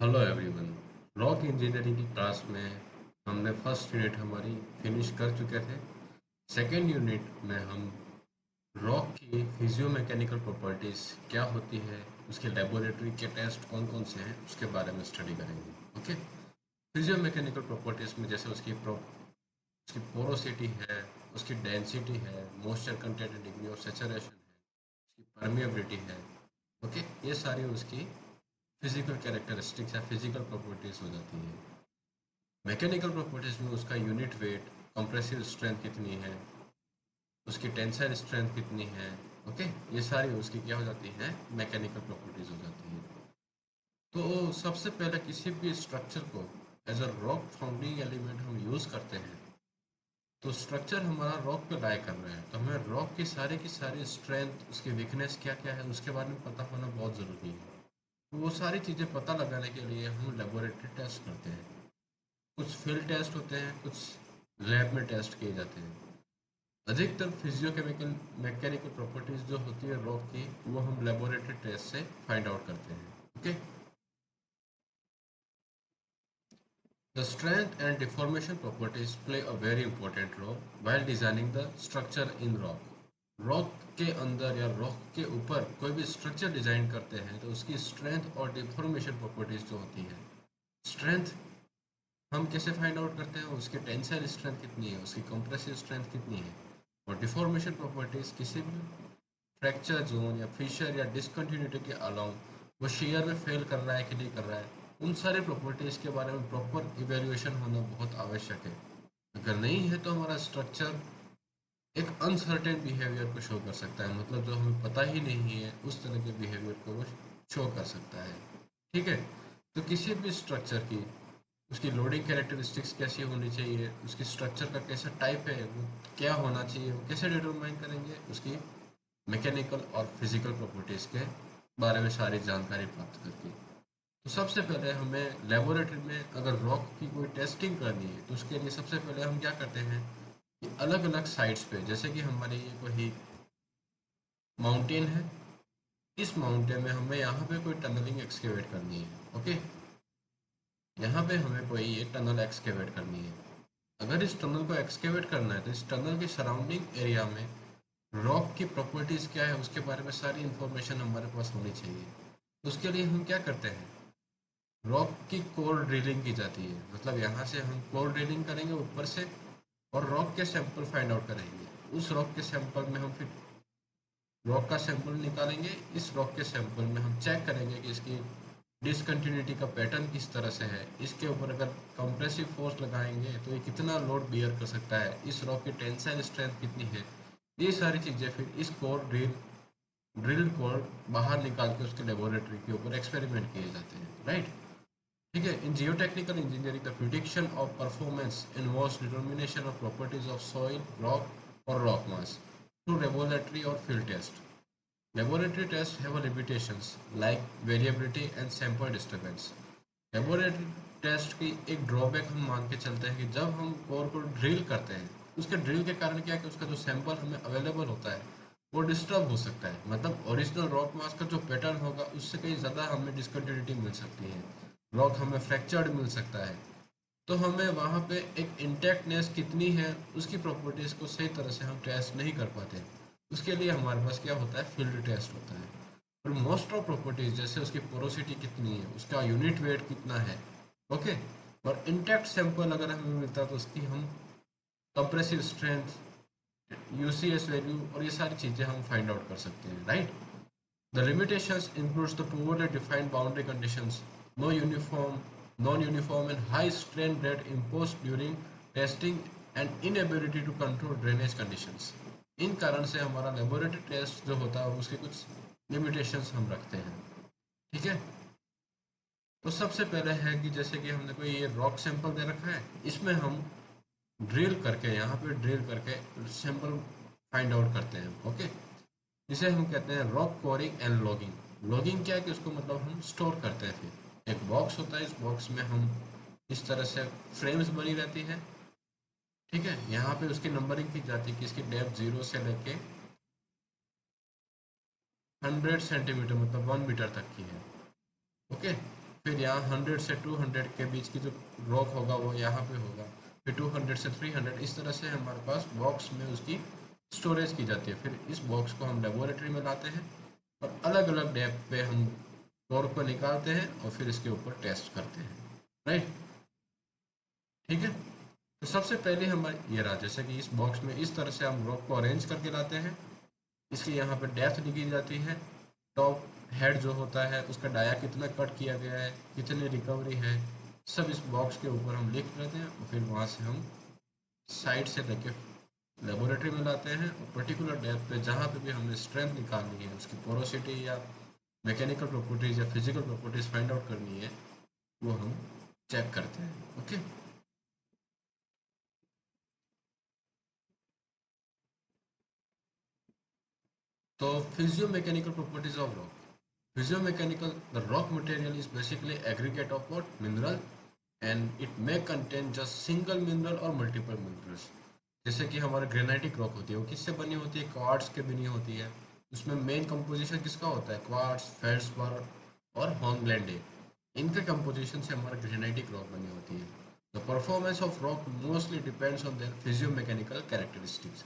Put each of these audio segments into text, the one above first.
Hello everyone. Rock engineering की class में हमने फर्स्ट यूनिट हमारी फिनिश कर चुके थे। सेकेंड यूनिट में हम रॉक की फिजियो मैकेनिकल प्रॉपर्टीज़ क्या होती है, उसके लेबोरेटरी के टेस्ट कौन कौन से हैं, उसके बारे में स्टडी करेंगे। ओके। फिजियो मैकेनिकल प्रॉपर्टीज़ में जैसे उसकी पोरोसिटी है, उसकी डेंसिटी है, moisture content and degree of saturation है, उसकी परमिएबिलिटी है। ओके, ये सारी उसकी फिजिकल कैरेक्टरिस्टिक्स या फिजिकल प्रॉपर्टीज हो जाती है। मैकेनिकल प्रॉपर्टीज में उसका यूनिट वेट, कंप्रेसिव स्ट्रेंथ कितनी है, उसकी टेंसाइल स्ट्रेंथ कितनी है। ओके, ये सारी उसकी क्या हो जाती है, मैकेनिकल प्रॉपर्टीज हो जाती है। तो सबसे पहले किसी भी स्ट्रक्चर को as a rock founding element हम यूज़ करते हैं, तो स्ट्रक्चर हमारा रॉक पे लाई कर रहा है, तो हमें रॉक की सारी स्ट्रेंथ, उसकी वीकनेस क्या क्या है, उसके बारे में पता होना बहुत ज़रूरी है। तो वो सारी चीज़ें पता लगाने के लिए हम लेबोरेटरी टेस्ट करते हैं। कुछ फील्ड टेस्ट होते हैं, कुछ लैब में टेस्ट किए जाते हैं। अधिकतर फिजियोकेमिकल मैकेनिकल प्रॉपर्टीज जो होती है रॉक की, वो हम लेबोरेटरी टेस्ट से फाइंड आउट करते हैं। Okay. The strength and deformation properties play a very important role while designing the structure in rock. Rock के अंदर या रॉक के ऊपर कोई भी स्ट्रक्चर डिजाइन करते हैं तो उसकी स्ट्रेंथ और डिफॉर्मेशन प्रॉपर्टीज जो होती है, स्ट्रेंथ हम कैसे फाइंड आउट करते हैं, उसकी टेंसाइल स्ट्रेंथ कितनी है, उसकी कंप्रेसिव स्ट्रेंथ कितनी है। और डिफॉर्मेशन प्रॉपर्टीज किसी भी फ्रैक्चर जोन या फिशर या डिसकंटिन्यूटी के अलाउंग वो शेयर में फेल कर रहा है कि नहीं कर रहा है, उन सारे प्रॉपर्टीज के बारे में प्रॉपर इवेल्युएशन होना बहुत आवश्यक है। अगर नहीं है तो हमारा स्ट्रक्चर एक अनसर्टेन बिहेवियर को शो कर सकता है, मतलब जो हमें पता ही नहीं है उस तरह के बिहेवियर को वो शो कर सकता है। ठीक है। तो किसी भी स्ट्रक्चर की उसकी लोडिंग कैरेक्टरिस्टिक्स कैसी होनी चाहिए, उसकी स्ट्रक्चर का कैसा टाइप है, वो क्या होना चाहिए, वो कैसे डिटरमाइन करेंगे, उसकी मैकेनिकल और फिजिकल प्रॉपर्टीज़ के बारे में सारी जानकारी प्राप्त करके। तो सबसे पहले हमें लेबोरेटरी में अगर रॉक की कोई टेस्टिंग करनी है तो उसके लिए सबसे पहले हम क्या करते हैं कि अलग अलग साइट्स पे, जैसे कि हमारे ये कोई माउंटेन है, इस माउंटेन में हमें यहाँ पे कोई टनलिंग एक्सकेवेट करनी है। ओके, यहाँ पे हमें कोई ये टनल एक्सकेवेट करनी है। अगर इस टनल को एक्सकेवेट करना है तो इस टनल के सराउंडिंग एरिया में रॉक की प्रॉपर्टीज़ क्या है उसके बारे में सारी इन्फॉर्मेशन हमारे पास होनी चाहिए। उसके लिए हम क्या करते हैं, रॉक की कोर ड्रिलिंग की जाती है। मतलब यहाँ से हम कोर ड्रिलिंग करेंगे ऊपर से और रॉक के सैंपल फाइंड आउट करेंगे। उस रॉक के सैंपल में हम फिर रॉक का सैंपल निकालेंगे। इस रॉक के सैंपल में हम चेक करेंगे कि इसकी डिसकंटिन्यूटी का पैटर्न किस तरह से है, इसके ऊपर अगर कंप्रेसिव फोर्स लगाएंगे तो ये कितना लोड बियर कर सकता है, इस रॉक की टेंसाइल स्ट्रेंथ कितनी है। ये सारी चीज़ें फिर इस कोर ड्रिल्ड कोर बाहर निकाल के उसके लेबोरेटरी के ऊपर एक्सपेरिमेंट किए जाते हैं। राइट। ठीक है। In geotechnical engineering the prediction of performance involves determination of properties of soil, rock और रॉक मास थ्रू लेबोरेटरी और field test. Laboratory tests have a limitations like variability and sample disturbance. Laboratory test की एक drawback हम मान के चलते हैं कि जब हम कोर को ड्रिल करते हैं, उसके ड्रिल के कारण क्या है कि उसका जो सैंपल हमें अवेलेबल होता है वो डिस्टर्ब हो सकता है। मतलब ओरिजिनल रॉक मास का जो पैटर्न होगा उससे कहीं ज़्यादा हमें डिसकंटिन्यूटी मिल सकती है, रॉक हमें फ्रैक्चर्ड मिल सकता है। तो हमें वहाँ पे एक इंटैक्टनेस कितनी है उसकी प्रॉपर्टीज़ को सही तरह से हम टेस्ट नहीं कर पाते। उसके लिए हमारे पास क्या होता है, फील्ड टेस्ट होता है। और मोस्ट ऑफ प्रॉपर्टीज़ जैसे उसकी पोरोसिटी कितनी है, उसका यूनिट वेट कितना है। ओके। और इंटैक्ट सैंपल अगर हमें मिलता है तो उसकी हम कंप्रेसिव स्ट्रेंथ, यूसीएस वैल्यू और ये सारी चीज़ें हम फाइंड आउट कर सकते हैं। Right. The limitations includes the poorly defined boundary conditions, no uniform, non-uniform and high strain rate imposed during testing and inability to control drainage conditions. इन कारण से हमारा लेबोरेटरी टेस्ट जो होता है उसके कुछ लिमिटेशंस हम रखते हैं। ठीक है। तो सबसे पहले है कि जैसे कि हमने कोई ये रॉक सैंपल दे रखा है, इसमें हम ड्रिल करके यहाँ पे ड्रिल करके सैंपल फाइंड आउट करते हैं। ओके। जिसे हम कहते हैं rock Koring and logging. Logging क्या है कि उसको मतलब हम स्टोर करते हैं। फिर एक बॉक्स होता है, इस बॉक्स में हम इस तरह से फ्रेम्स बनी रहती है। ठीक है। यहाँ पे उसकी नंबरिंग की जाती है कि इसकी डेप्थ 0 से लेके 100 सेंटीमीटर मतलब 1 मीटर तक की है। ओके। फिर यहाँ 100 से 200 के बीच की जो रॉक होगा वो यहाँ पे होगा, फिर 200 से 300, इस तरह से हमारे पास बॉक्स में उसकी स्टोरेज की जाती है। फिर इस बॉक्स को हम लेबोरेटरी में लाते हैं और अलग अलग डेप्थ पे हम कोर को निकालते हैं और फिर इसके ऊपर टेस्ट करते हैं। राइट, ठीक है। तो सबसे पहले हमारे ये रहा, जैसे कि इस बॉक्स में इस तरह से हम रॉक को अरेंज करके लाते हैं। इसकी यहाँ पे डेप्थ लिखी जाती है, टॉप हेड जो होता है उसका डाया कितना कट किया गया है, कितनी रिकवरी है, सब इस बॉक्स के ऊपर हम लिख लेते हैं और फिर वहाँ से हम साइड से लेके लेबोरेटरी में लाते हैं और पर्टिकुलर डेप्थ पे जहाँ पे भी हमने स्ट्रेंथ निकालनी है, उसकी पोरोसिटी या मैकेनिकल प्रॉपर्टीज या फिजिकल प्रॉपर्टीज फाइंड आउट करनी है, वो हम चेक करते हैं। ओके, तो physiomechanical properties of rock. Physiomechanical, the rock material is basically aggregate of what? Mineral, and it may contain just single mineral or multiple minerals. जैसे कि हमारे ग्रेनाइटिक रॉक होती है, वो किससे बनी होती है? क्वार्ट्स के बनी होती है। उसमें मेन कंपोजिशन किसका होता है? क्वार्ट्स, फेल्ड्सपार और हॉर्नब्लेंडे। इनके कंपोजिशन से हमारा ग्रेनाइटिक रॉक बनी होती है। The performance of rock mostly depends on their physiomechanical characteristics.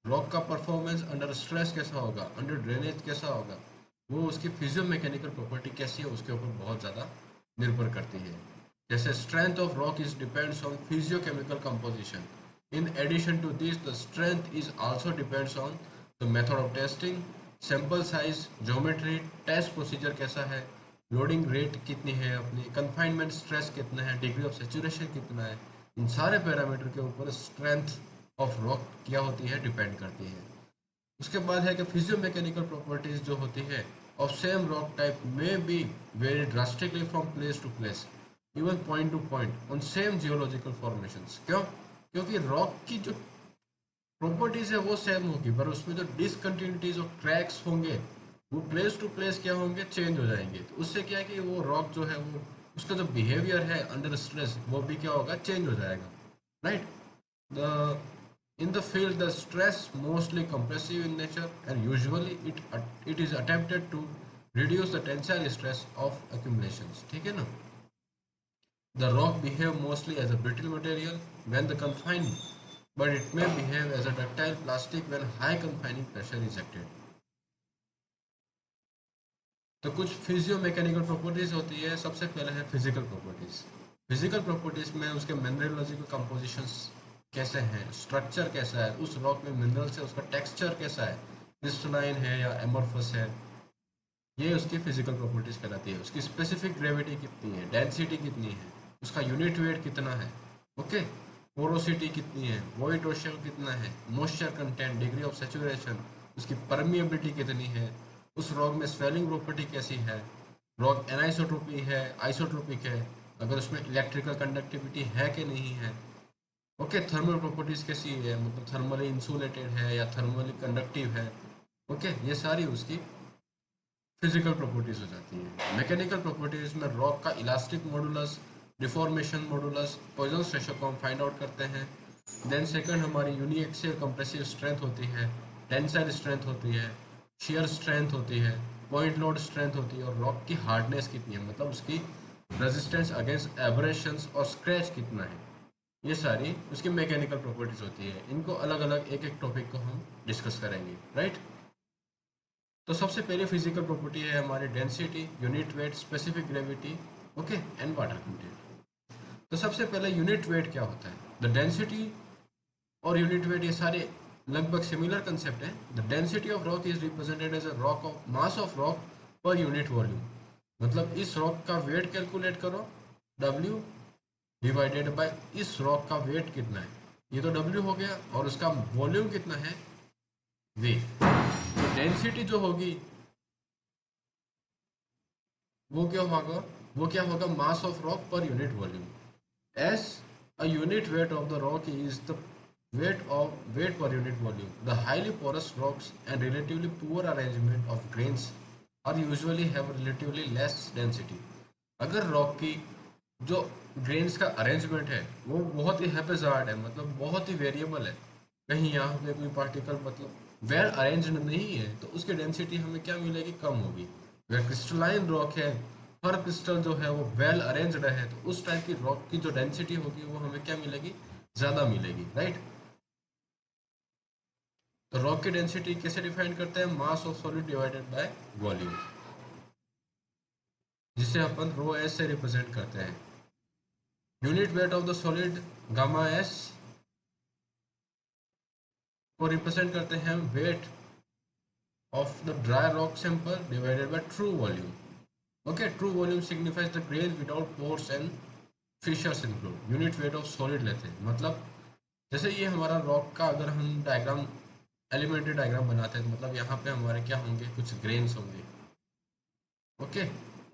Rock का परफॉर्मेंस अंडर स्ट्रेस कैसा होगा, अंडर ड्रेनेज कैसा होगा, वो उसकी फिजियोमैकेनिकल प्रॉपर्टी कैसी है उसके ऊपर बहुत ज़्यादा निर्भर करती है। जैसे strength of rock is depends on physicochemical composition. In addition to this the strength is also depends on the method of testing, sample size, geometry, test procedure कैसा है, लोडिंग रेट कितनी है अपनी, कन्फाइनमेंट स्ट्रेस कितना है, degree of saturation कितना है, इन सारे पैरामीटर के ऊपर स्ट्रेंथ ऑफ रॉक क्या होती है, डिपेंड करती है। उसके बाद है कि फिजियोमैकेनिकल प्रॉपर्टीज जो होती है of same rock type may be very drastically from place to place, even point to point on same geological formations. क्यों? क्योंकि रॉक की जो प्रॉपर्टीज है वो सेम होगी, पर उसमें जो डिसकंटिन्यूटीज और क्रैक्स होंगे वो प्लेस टू प्लेस क्या होंगे, चेंज हो जाएंगे। तो उससे क्या है कि वो रॉक जो है वो उसका जो बिहेवियर है अंडर स्ट्रेस वो भी क्या होगा, चेंज हो जाएगा। Right, the in the field the stress mostly compressive in nature and usually it is attempted to reduce the tensile stress of accumulations। ठीक है ना। The rock behave mostly as a brittle material when the confined, but it may behave as a ductile plastic when high confining pressure is acted। तो कुछ physio mechanical properties होती है। सबसे पहले है फिजिकल प्रॉपर्टीज। फिजिकल प्रॉपर्टीज में उसके mineralogical compositions कैसे हैं, स्ट्रक्चर कैसा है, उस रॉक में मिनरल से उसका टेक्सचर कैसा है, क्रिस्टलाइन है या एमोर्फस है, ये उसकी फिजिकल प्रॉपर्टीज कहलाती है। उसकी स्पेसिफिक ग्रेविटी कितनी है, डेंसिटी कितनी है, उसका यूनिट वेट कितना है, ओके, पोरोसिटी कितनी है, वॉइड रेशियो कितना है, moisture content, degree of saturation, उसकी परमिएबिलिटी कितनी है, उस रॉक में स्वेलिंग प्रॉपर्टी कैसी है, रॉक एनाइसोट्रोपी है, आइसोट्रोपिक है, अगर उसमें इलेक्ट्रिकल कंडक्टिविटी है कि नहीं है, ओके, थर्मल प्रॉपर्टीज कैसी है, मतलब थर्मली इंसुलेटेड है या थर्मली कंडक्टिव है, ओके, ये सारी उसकी फिजिकल प्रॉपर्टीज हो जाती है। मैकेनिकल प्रॉपर्टीज में रॉक का elastic modulus, deformation modulus, Poisson's ratio को हम फाइंड आउट करते हैं। देन सेकंड हमारी यूनिएक्सियल कंप्रेसिव स्ट्रेंथ होती है, टेंसाइल स्ट्रेंथ होती है, शेयर स्ट्रेंथ होती है, पॉइंट लोड स्ट्रेंथ होती है, और रॉक की हार्डनेस कितनी है, मतलब उसकी रेजिस्टेंस अगेंस्ट एब्रेशंस और स्क्रैच कितना है। ये सारी उसकी मैकेनिकल प्रॉपर्टीज होती है। इनको अलग अलग एक एक टॉपिक को हम डिस्कस करेंगे। राइट, तो सबसे पहले फिजिकल प्रॉपर्टी है हमारी density, unit weight, specific gravity, okay, and water content. तो सबसे पहले यूनिट वेट क्या होता है। द डेंसिटी और यूनिट वेट ये सारे लगभग सिमिलर कंसेप्ट हैं। The density of rock is represented as a rock of mass of rock per unit volume. मतलब इस रॉक का वेट कैलकुलेट करो, W डिवाइडेड बाय इस रॉक का वेट कितना है, ये तो W हो गया, और उसका वॉल्यूम कितना है, V। तो डेंसिटी जो होगी वो क्या होगा mass of rock per unit volume. As a unit weight of the rock is the weight per unit volume. The highly porous rocks and relatively poor arrangement of grains are usually have relatively less density. अगर rock की जो grains का arrangement है वो बहुत ही हैपेजार्ड है, मतलब बहुत ही वेरिएबल है, कहीं यहाँ पे कोई पार्टिकल मतलब वेल अरेंज्ड नहीं है, तो उसकी डेंसिटी हमें क्या मिलेगी, कम होगी। अगर क्रिस्टलाइन रॉक है, हर क्रिस्टल जो है वो वेल अरेंज्ड है, तो उस टाइप की रॉक की जो डेंसिटी होगी वो हमें क्या मिलेगी, ज़्यादा मिलेगी, राइट। तो रॉक की डेंसिटी कैसे डिफाइन करते हैं, mass of solid divided by volume, जिसे अपन रो एस से रिप्रेजेंट करते हैं। Unit weight of the solid gamma s को रिप्रेजेंट करते हैं weight of the dry rock sample divided by true volume. Okay, true volume signifies the grain without pores and fissures include. Unit weight of solid लेते हैं, मतलब जैसे ये हमारा rock का अगर हम डायग्राम, एलिमेंट्री डायग्राम बनाते हैं, तो मतलब यहाँ पे हमारे क्या होंगे, कुछ ग्रेन्स होंगे। ओके,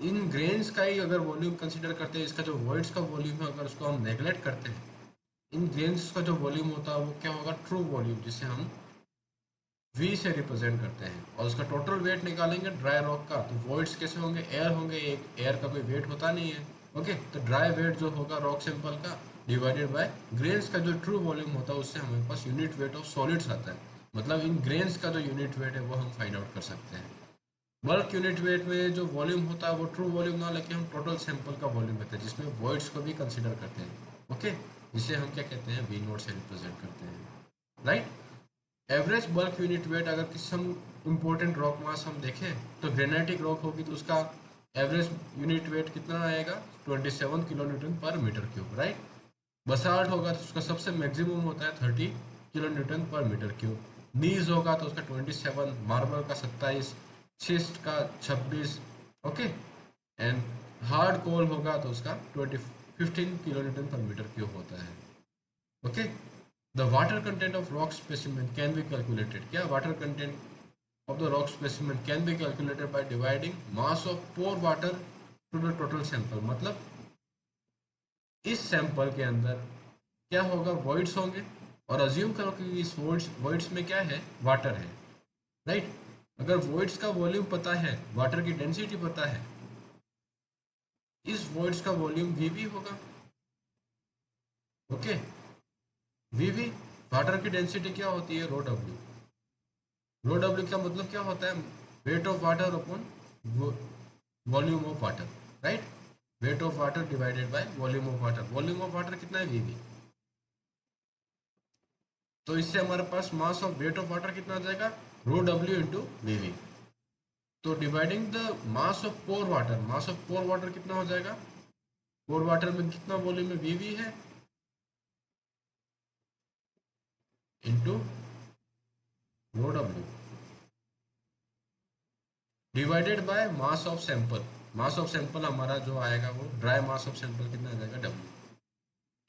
इन ग्रेन्स का ही अगर वॉल्यूम कंसिडर करते हैं, इसका जो वॉइड्स का वॉल्यूम है अगर उसको हम नेगलेक्ट करते हैं, इन ग्रेन्स का जो वॉल्यूम होता है वो क्या होगा, ट्रू वॉल्यूम, जिसे हम वी से रिप्रेजेंट करते हैं। और उसका टोटल वेट निकालेंगे ड्राई रॉक का, तो वॉइड्स कैसे होंगे, एयर होंगे, एक एयर का कोई वेट होता नहीं है। ओके, तो ड्राई वेट जो होगा रॉक सैंपल का डिवाइडेड बाय ग्रेन्स का जो ट्रू वॉल्यूम होता है, उससे हमारे पास यूनिट वेट ऑफ सॉलिड्स आता है। मतलब इन ग्रेन्स का जो यूनिट वेट है वो हम फाइंड आउट कर सकते हैं। बल्क यूनिट वेट में जो वॉल्यूम होता है वो ट्रू वॉल्यूम ना लेके हम टोटल सैंपल का वॉल्यूम लेते हैं, जिसमें वॉइड्स को भी कंसिडर करते हैं। ओके, जिसे हम क्या कहते हैं, वी नोट से रिप्रेजेंट करते हैं, right. Average bulk unit weight अगर किसी हम इम्पोर्टेंट रॉक मास हम देखें, तो ग्रेनाइटिक रॉक होगी तो उसका एवरेज यूनिट वेट कितना आएगा, 27 किलो न्यूटन पर मीटर क्यूब, राइट। बसाल्ट होगा तो उसका सबसे मैक्सिमम होता है 30 किलो न्यूटन पर मीटर क्यूब। नीज होगा तो उसका 27, मार्बल का 27, छिस्ट का 26। ओके, एंड हार्ड कोल होगा तो उसका 15 किलो न्यूटन पर मीटर क्यूब होता है। Okay, the water content of rock specimen can be calculated. क्या water content of the rock specimen can be calculated by dividing mass of pore water to the total sample। मतलब इस sample के अंदर क्या होगा, voids होंगे, और assume करो कि इस वॉइड्स में क्या है, वाटर है, राइट। अगर वॉइड्स का वॉल्यूम पता है, वाटर की डेंसिटी पता है, इस वॉइड्स का वॉल्यूम वीवी होगा। ओके, वीवी, वाटर की डेंसिटी क्या होती है, रो डब्ल्यू। रो डब्ल्यू का मतलब क्या होता है, weight of water upon volume of water, right. Weight of water divided by volume of water. Volume of water कितना है, वीवी। तो इससे हमारे पास mass of weight of water कितना आ जाएगा, रो डब्ल्यू इंटू वीवी। तो dividing the mass of pore water, mass of pore water कितना हो जाएगा, पोर वाटर में कितना वॉल्यूम में वीवी है, into rho W divided by mass of sample. Mass of sample हमारा जो आएगा वो ड्राई मास ऑफ सैंपल कितना आ जाएगा, डब्ल्यू।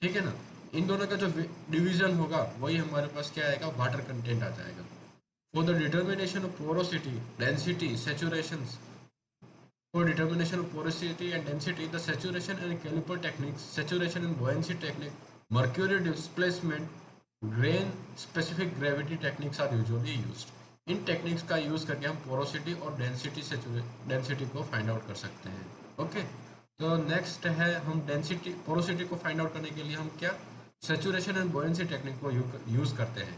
ठीक है ना। इन दोनों का जो डिवीजन होगा वही हमारे पास क्या आएगा, वाटर कंटेंट आ जाएगा। For the determination of porosity, density, saturation, for determination of porosity and density, the saturation and caliper techniques, saturation and buoyancy technique, mercury displacement, grain specific gravity techniques are usually used। In techniques का use करके हम porosity और density को find out कर सकते हैं। Okay, तो next है, हम डेंसिटी पोरोसिटी को फाइंड आउट करने के लिए हम क्या, सेचुरेशन एंड बुओयेंसी टेक्निक को यूज़ करते हैं।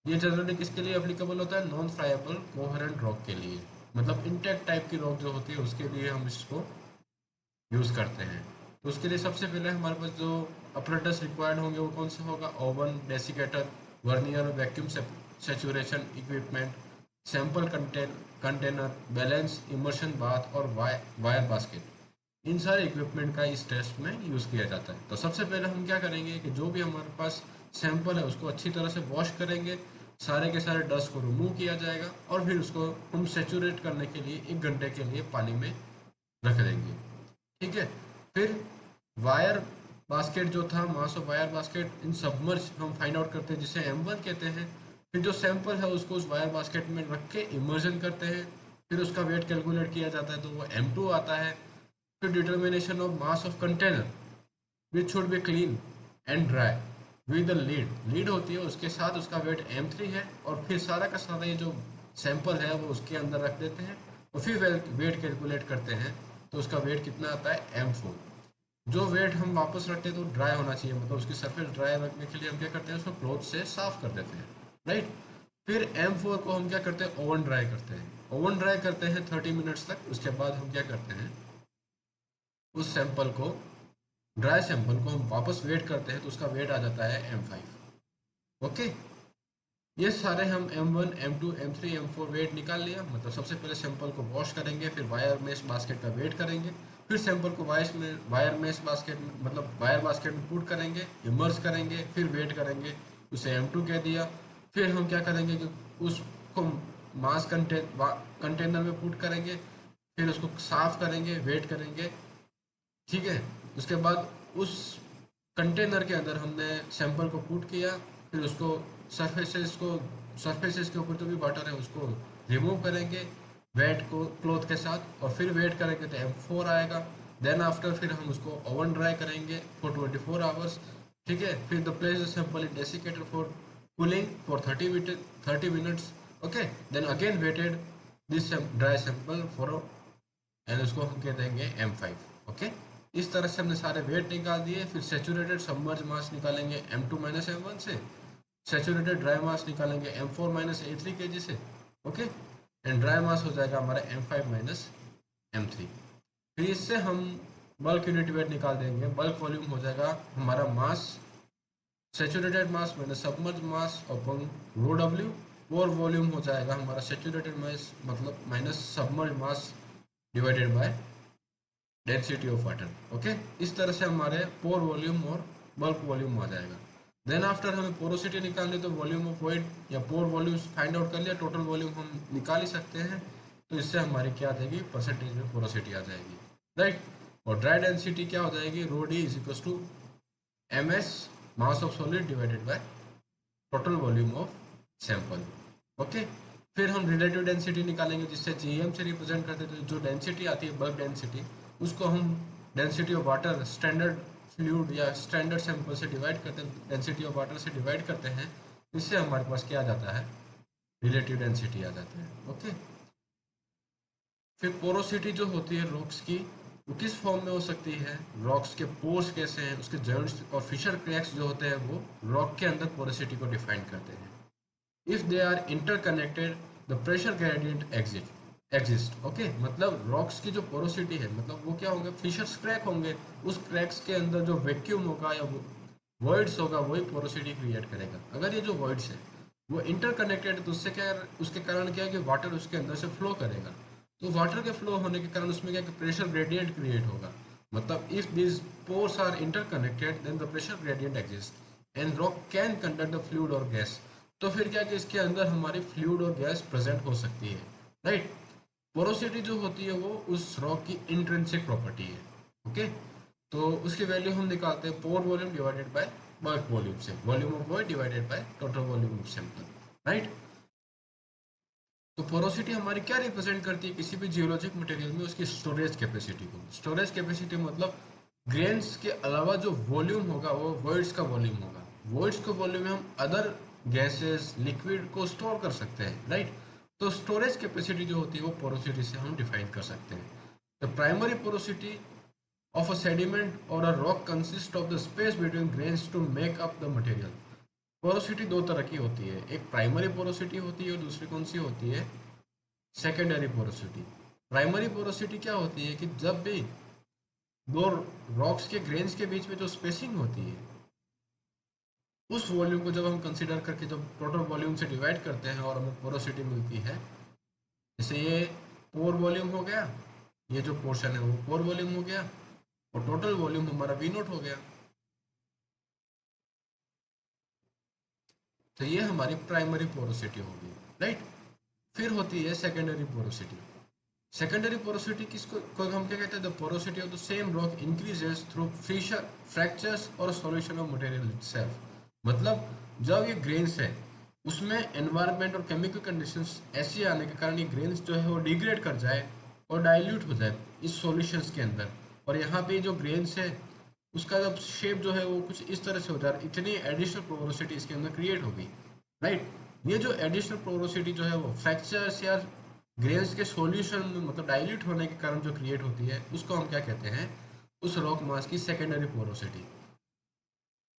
ये जनरली किसके लिए एप्लीकेबल होता है, नॉन फ्राइबल कोहेरेंट रॉक के लिए, मतलब इंटेक्ट टाइप की रॉक जो होती है उसके लिए हम इसको यूज़ करते हैं। तो उसके लिए सबसे पहले हमारे पास जो अपरेटस रिक्वायर्ड होंगे वो कौन से होगा, oven, desiccator, vernier, vacuum saturation equipment, sample container, balance, immersion bath और वायर बास्केट। इन सारे इक्विपमेंट का इस टेस्ट में यूज़ किया जाता है। तो सबसे पहले हम क्या करेंगे कि जो भी हमारे पास सैंपल है उसको अच्छी तरह से वॉश करेंगे, सारे के सारे डस्ट को रिमूव किया जाएगा, और फिर उसको हम सेचुरेट करने के लिए 1 घंटे के लिए पानी में रख देंगे। ठीक है, फिर वायर बास्केट जो था, mass of wire basket in submerge हम फाइंड आउट करते हैं, जिसे M1 कहते हैं। फिर जो सैंपल है उसको उस वायर बास्केट में रख के इमर्जन करते हैं, फिर उसका वेट कैलकुलेट किया जाता है तो वो M2 आता है। फिर determination of mass of container which should be clean and dry with the lead होती है, उसके साथ उसका वेट M3 है, और फिर सारा का सारा ये जो सैंपल है वो उसके अंदर रख देते हैं, और फिर वेट कैलकुलेट करते हैं तो उसका वेट कितना आता है, M4। जो वेट हम वापस रखते हैं तो ड्राई होना चाहिए, मतलब उसकी सरफेस ड्राई रखने के लिए हम क्या करते हैं, उसको क्लॉथ से साफ कर देते हैं, राइट। फिर M4 को हम क्या करते हैं, ओवन ड्राई करते हैं। ओवन ड्राई करते हैं 30 मिनट्स तक। उसके बाद हम क्या करते हैं, उस सैंपल को, ड्राई सैंपल को हम वापस वेट करते हैं तो उसका वेट आ जाता है M5। ओके, ये सारे हम M1 M2 M3 M4 wait निकाल लिया। मतलब सबसे पहले सैंपल को वॉश करेंगे, फिर वायर मेश बास्केट का वेट करेंगे, फिर सैंपल को वायर मेश बास्केट में, मतलब वायर बास्केट में पुट करेंगे, इमर्स करेंगे, फिर वेट करेंगे, उसे M2 कह दिया। फिर हम क्या करेंगे कि उसको मास कंटेनर में पुट करेंगे, फिर उसको साफ करेंगे, वेट करेंगे, ठीक है। उसके बाद उस कंटेनर के अंदर हमने सैंपल को पुट किया, फिर उसको सरफेसेस के ऊपर जो भी वाटर है उसको रिमूव करेंगे वेट को क्लॉथ के साथ, और फिर वेट करेंगे तो M4 आएगा। देन आफ्टर फिर हम उसको ओवन ड्राई करेंगे फॉर 24 आवर्स, ठीक है। फिर the place the sample in desiccator for cooling for 30 minutes. Okay, then again weighted this dry sample for, and उसको हम कह देंगे M5। ओके, इस तरह से हमने सारे वेट निकाल दिए। फिर सेचूरेटेड सबमर्ज मास निकालेंगे M2 माइनस M1 से, सेचूरेटेड ड्राई मास निकालेंगे M4 माइनस A3 kg से। ओके, एंड ड्राई मास हो जाएगा हमारा M5 माइनस M3। फिर इससे हम बल्क यूनिट वेट निकाल देंगे। बल्क वॉल्यूम हो जाएगा हमारा mass, saturated mass minus submerge mass upon rho W. Pore volume हो जाएगा हमारा सेचूरेटेड मास मतलब minus submerge mass divided by density of water. Okay, इस तरह से हमारे पोर वॉल्यूम और बल्क वॉल्यूम आ जाएगा। देन आफ्टर हमें पोरोसिटी निकालनी, तो वॉल्यूम ऑफ वॉइड या पोर वॉल्यूम फाइंड आउट कर लिया, टोटल वॉल्यूम हम निकाल ही सकते हैं। तो इससे हमारी क्या आ जाएगी, परसेंटेज में पोरोसिटी आ जाएगी, राइट। और ड्राई डेंसिटी क्या हो जाएगी, rho D is equal to MS mass of solid divided by total volume of sample. Okay, फिर हम रिलेटिव डेंसिटी निकालेंगे जिससे GM से रिप्रेजेंट करते थे। जो डेंसिटी आती है बल्क डेंसिटी, उसको हम density of water standard fluid या स्टैंडर्ड सैंपल से डिवाइड करते हैं, डेंसिटी ऑफ वाटर से डिवाइड करते हैं। इससे हमारे पास क्या आ जाता है, रिलेटिव डेंसिटी आ जाता है। ओके, फिर पोरोसिटी जो होती है रॉक्स की, वो किस फॉर्म में हो सकती है, रॉक्स के पोर्स कैसे हैं, उसके जॉइंट्स और फिशर क्रैक्स जो होते हैं वो रॉक के अंदर पोरोसिटी को डिफाइन करते हैं। If they are interconnected the pressure gradient exist. Okay, मतलब रॉक्स की जो पोरोसिटी है, मतलब वो क्या होंगे, फिशर्स क्रैक होंगे। उस क्रैक्स के अंदर जो वैक्यूम होगा या वॉइड्स होगा वही पोरोसिटी क्रिएट करेगा। अगर ये जो वॉइड्स है वो इंटरकनेक्टेड है तो उससे क्या, उसके कारण क्या है कि वाटर उसके अंदर से फ्लो करेगा। तो वाटर के फ्लो होने के कारण उसमें क्या है कि प्रेशर ग्रेडियंट क्रिएट होगा। मतलब if this pores are interconnected then the pressure gradient exist and rock can conduct the fluid और गैस। तो फिर क्या कि इसके अंदर हमारी फ्लूइड और गैस प्रेजेंट हो सकती है, राइट। पोरोसिटी जो होती है वो उस रॉक की इंट्रिंसिक प्रॉपर्टी है। ओके, तो उसकी वैल्यू हम निकालते हैं pore volume divided by bulk volume से, volume of void divided by total volume of sample, right. तो पोरोसिटी हमारी क्या रिप्रेजेंट करती है, किसी भी जियोलॉजिक मटेरियल में उसकी स्टोरेज कैपेसिटी को। स्टोरेज कैपेसिटी मतलब ग्रेन्स के अलावा जो वॉल्यूम होगा वो वॉइड्स का वॉल्यूम होगा। वॉइड्स के वॉल्यूम में हम अदर गैसेस लिक्विड को स्टोर कर सकते हैं, राइट। तो स्टोरेज कैपेसिटी जो होती है वो पोरोसिटी से हम डिफाइन कर सकते हैं। The primary porosity of a sediment or a rock consists of the space between grains to make up the material। Porosity दो तरह की होती है, एक प्राइमरी पोरोसिटी होती है और दूसरी कौन सी होती है, सेकेंडरी पोरोसिटी। प्राइमरी पोरोसिटी क्या होती है कि जब भी दो रॉक्स के ग्रेन्स के बीच में जो स्पेसिंग होती है उस वॉल्यूम को जब हम कंसिडर करके जब टोटल वॉल्यूम से डिवाइड करते हैं और हमें पोरोसिटी मिलती है। जैसे ये पोर वॉल्यूम हो गया, ये जो पोर्शन है वो पोर वॉल्यूम हो गया, और टोटल वॉल्यूम हमारा वी नोट हो गया। तो ये हमारी प्राइमरी पोरोसिटी होगी, राइट। फिर होती है सेकेंडरी पोरोसिटी। सेकेंडरी पोरोसिटी किसको को हम क्या कहते हैं, the porosity of the same rock increases through fissure fractures और सॉल्यूशन ऑफ मटेरियल इटसेल्फ। मतलब जब ये ग्रेन्स है उसमें एनवायरनमेंट और केमिकल कंडीशंस ऐसी आने के कारण ये ग्रेन्स जो है वो डिग्रेड कर जाए और डाइल्यूट हो जाए इस सॉल्यूशंस के अंदर, और यहाँ पे जो ग्रेन्स है उसका जब शेप जो है वो कुछ इस तरह से हो जाए, इतनी एडिशनल पोरोसिटी इसके अंदर क्रिएट होगी, राइट। ये जो एडिशनल पोरोसिटी जो है वो फ्रैक्चर्स या ग्रेन्स के सॉल्यूशन में मतलब डाइल्यूट होने के कारण जो क्रिएट होती है उसको हम क्या कहते हैं, उस रॉक मास की सेकेंडरी पोरोसिटी।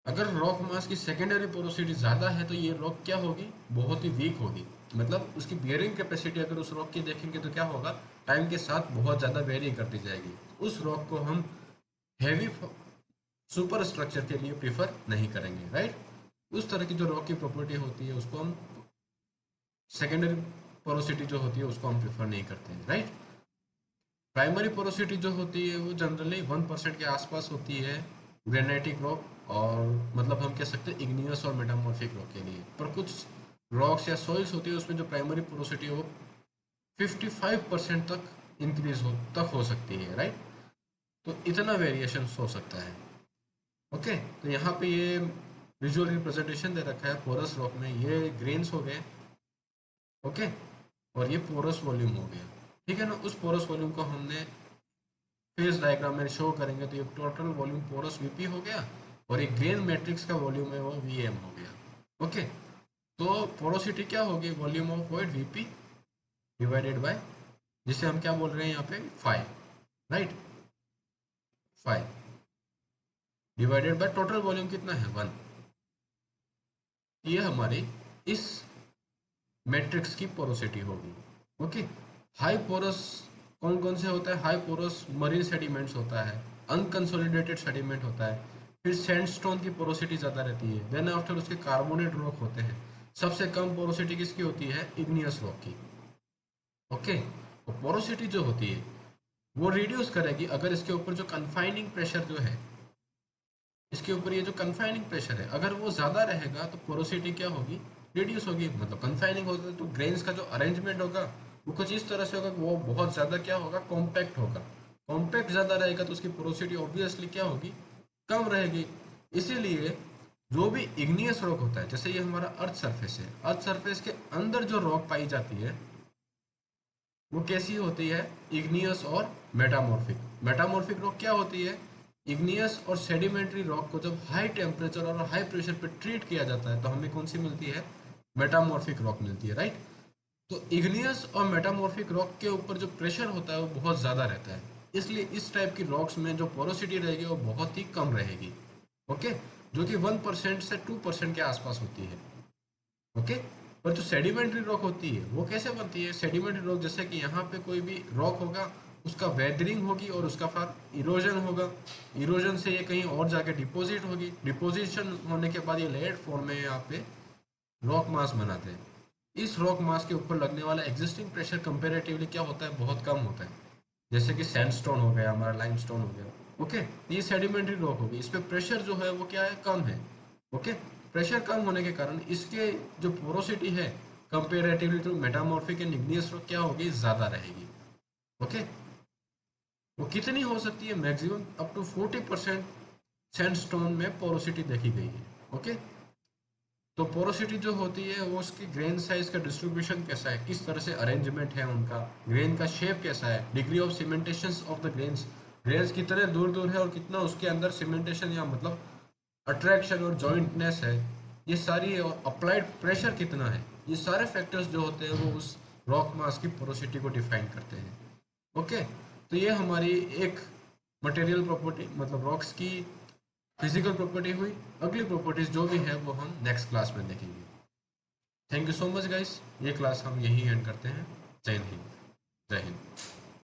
अगर रॉक मास की सेकेंडरी पोरोसिटी ज़्यादा है तो ये रॉक क्या होगी, बहुत ही वीक होगी। मतलब उसकी बियरिंग कैपेसिटी अगर उस रॉक की देखेंगे तो क्या होगा, टाइम के साथ बहुत ज़्यादा वेरी करती जाएगी। उस रॉक को हम हैवी सुपर स्ट्रक्चर के लिए प्रीफर नहीं करेंगे, राइट। उस तरह की जो रॉक की प्रॉपर्टी होती है उसको हम सेकेंडरी पोरोसिटी जो होती है उसको हम प्रीफर नहीं करते हैं, राइट। प्राइमरी पोरोसिटी जो होती है वो जनरली 1% के आसपास होती है ग्रेनाइटिक रॉक, और मतलब हम कह सकते हैं इग्नियस और मेटामॉर्फिक रॉक के लिए। पर कुछ रॉक्स या सॉइल्स होती है उसमें जो प्राइमरी पोरोसिटी है वो 55% तक इंक्रीज हो सकती है, राइट। तो इतना वेरिएशन हो सकता है। ओके, तो यहाँ पे ये विजुअल रिप्रेजेंटेशन दे रखा है पोरस रॉक में, ये ग्रेन्स हो गए। ओके, और ये पोरस वॉल्यूम हो गया, ठीक है ना। उस पोरस वॉल्यूम को हमने फेज डायग्राम में शो करेंगे तो ये टोटल वॉल्यूम पोरस वीपी हो गया, और एक ग्रेन मैट्रिक्स का वॉल्यूम है वो वीएम हो गया। ओके, तो पोरोसिटी क्या होगी, volume of void VP divided by, जिसे हम क्या बोल रहे हैं यहाँ पे 5, right. 5 divided by total volume कितना है 1। ये हमारी इस मैट्रिक्स की पोरोसिटी होगी। ओके, हाई पोरस कौन कौन से होता है, हाई पोरस मरीन सेडिमेंट्स होता है, अनकंसोलिडेटेड सेडिमेंट होता है, फिर सैंडस्टोन की पोरोसिटी ज़्यादा रहती है, देन आफ्टर उसके कार्बोनेट रॉक होते हैं। सबसे कम पोरोसिटी किसकी होती है, इग्नियस रॉक की। ओके, तो पोरोसिटी जो होती है वो रिड्यूस करेगी अगर इसके ऊपर जो कन्फाइनिंग प्रेशर जो है, इसके ऊपर ये जो कन्फाइनिंग प्रेशर है अगर वो ज़्यादा रहेगा तो पोरोसिटी क्या होगी, रिड्यूस होगी। मतलब कन्फाइनिंग होता है तो ग्रेन्स का जो अरेंजमेंट होगा वो कुछ इस तरह से होगा कि वो बहुत ज़्यादा क्या होगा, कॉम्पैक्ट होगा। कॉम्पैक्ट ज़्यादा रहेगा तो उसकी पोरोसिटी ऑब्वियसली क्या होगी, कम रहेगी। इसीलिए जो भी इग्नियस रॉक होता है, जैसे ये हमारा अर्थ सरफेस है, अर्थ सरफेस के अंदर जो रॉक पाई जाती है वो कैसी होती है, इग्नियस और मेटामॉर्फिक। मेटामॉर्फिक रॉक क्या होती है, इग्नियस और सेडिमेंट्री रॉक को जब हाई टेम्परेचर और हाई प्रेशर पे ट्रीट किया जाता है तो हमें कौन सी मिलती है, मेटामॉर्फिक रॉक मिलती है, राइट। तो इग्नियस और मेटामॉर्फिक रॉक के ऊपर जो प्रेशर होता है वो बहुत ज़्यादा रहता है, इसलिए इस टाइप की रॉक्स में जो पोरोसिटी रहेगी वो बहुत ही कम रहेगी। ओके, जो कि 1% से 2% के आसपास होती है। ओके, पर जो सेडिमेंट्री रॉक होती है वो कैसे बनती है, सेडिमेंट्री रॉक जैसे कि यहाँ पे कोई भी रॉक होगा उसका वेदरिंग होगी और उसका फिर इरोजन होगा, इरोजन से ये कहीं और जाके डिपॉजिट होगी, डिपोजिशन होने के बाद ये लेयर्ड फॉर्म में यहाँ पे रॉक मास बनाते हैं। इस रॉक मास के ऊपर लगने वाला एग्जिस्टिंग प्रेशर कंपेरेटिवली क्या होता है, बहुत कम होता है। जैसे कि सैंडस्टोन हो गया, हमारा लाइमस्टोन हो गया। ओके, ये सेडिमेंट्री रॉक होगी, इस पे प्रेशर जो है वो क्या है, कम है। ओके, प्रेशर कम होने के कारण इसके जो पोरोसिटी है comparatively to metamorphic and igneous rock क्या होगी, ज़्यादा रहेगी। ओके, वो कितनी हो सकती है, मैक्सिमम अप टू 40% सैंडस्टोन में पोरोसिटी देखी गई है। ओके, तो पोरोसिटी जो होती है वो उसकी ग्रेन साइज का डिस्ट्रीब्यूशन कैसा है, किस तरह से अरेंजमेंट है उनका, ग्रेन का शेप कैसा है, degree of cementation of the grains, grains कितने दूर दूर है और कितना उसके अंदर सीमेंटेशन या मतलब अट्रैक्शन और जॉइंटनेस है, ये सारी, और अप्लाइड प्रेशर कितना है, ये सारे फैक्टर्स जो होते हैं वो उस रॉक मास की पोरोसिटी को डिफाइन करते हैं। ओके, तो ये हमारी एक मटेरियल प्रॉपर्टी मतलब रॉक्स की फिजिकल प्रॉपर्टी हुई। अगली प्रॉपर्टीज जो भी है वो हम नेक्स्ट क्लास में देखेंगे। Thank you so much guys, ये क्लास हम यहीं एंड करते हैं। जय हिंद, जय हिंद।